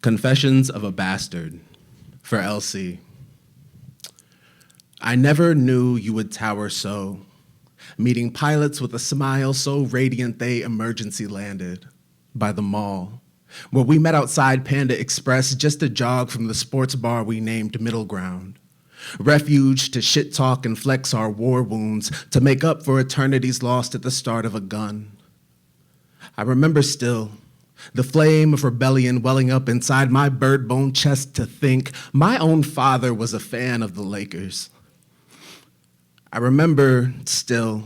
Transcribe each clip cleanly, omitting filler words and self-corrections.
Confessions of a Bastard, for LC. I never knew you would tower so, meeting pilots with a smile so radiant they emergency landed by the mall, where we met outside Panda Express just a jog from the sports bar we named Middle Ground. Refuge to shit talk and flex our war wounds to make up for eternities lost at the start of a gun. I remember still the flame of rebellion welling up inside my bird-bone chest to think my own father was a fan of the Lakers. I remember still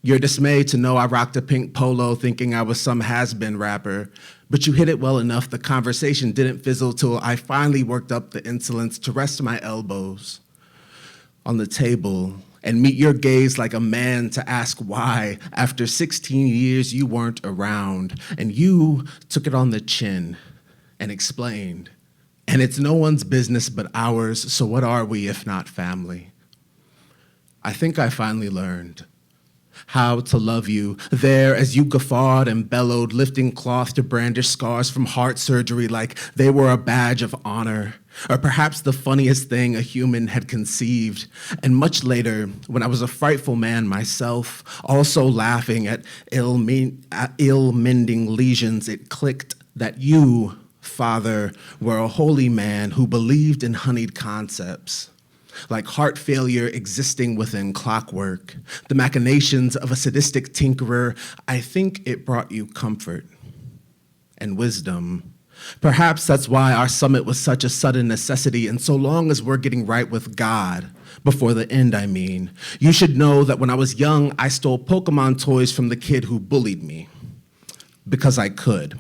your dismay to know I rocked a pink polo thinking I was some has-been rapper, but you hit it well enough the conversation didn't fizzle till I finally worked up the insolence to rest my elbows on the table and meet your gaze like a man to ask why, after 16 years you weren't around, and you took it on the chin and explained, and it's no one's business but ours, so what are we if not family? I think I finally learned how to love you there as you guffawed and bellowed, lifting cloth to brandish scars from heart surgery like they were a badge of honor, or perhaps the funniest thing a human had conceived. And much later, when I was a frightful man myself, also laughing at ill-mending lesions, it clicked that you, Father, were a holy man who believed in honeyed concepts, like heart failure existing within clockwork, the machinations of a sadistic tinkerer. I think it brought you comfort and wisdom. Perhaps that's why our summit was such a sudden necessity, and so long as we're getting right with God, before the end, I mean, you should know that when I was young, I stole Pokemon toys from the kid who bullied me, because I could.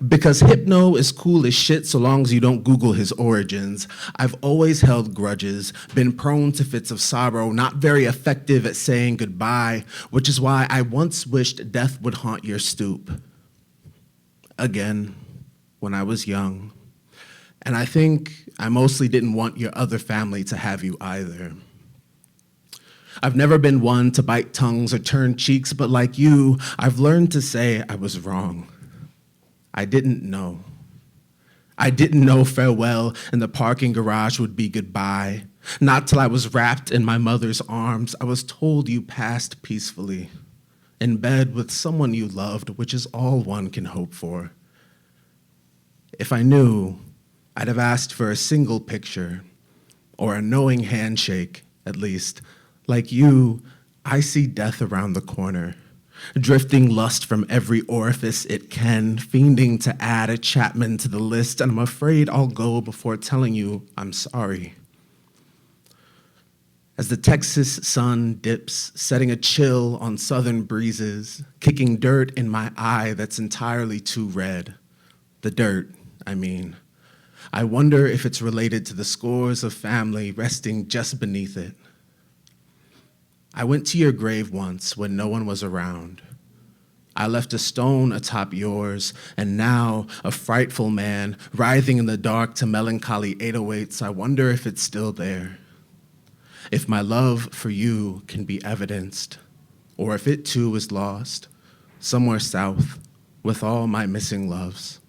Because Hypno is cool as shit so long as you don't Google his origins. I've always held grudges, been prone to fits of sorrow, not very effective at saying goodbye, which is why I once wished death would haunt your stoop. Again, when I was young. And I think I mostly didn't want your other family to have you either. I've never been one to bite tongues or turn cheeks, but like you, I've learned to say I was wrong. I didn't know. I didn't know farewell in the parking garage would be goodbye. Not till I was wrapped in my mother's arms. I was told you passed peacefully, in bed with someone you loved, which is all one can hope for. If I knew, I'd have asked for a single picture, or a knowing handshake, at least. Like you, I see death around the corner, drifting lust from every orifice it can, fiending to add a Chapman to the list, and I'm afraid I'll go before telling you I'm sorry. As the Texas sun dips, setting a chill on southern breezes, kicking dirt in my eye that's entirely too red. The dirt, I mean. I wonder if it's related to the scores of family resting just beneath it. I went to your grave once when no one was around. I left a stone atop yours, and now, a frightful man, writhing in the dark to melancholy 808s, I wonder if it's still there. If my love for you can be evidenced, or if it too is lost, somewhere south, with all my missing loves.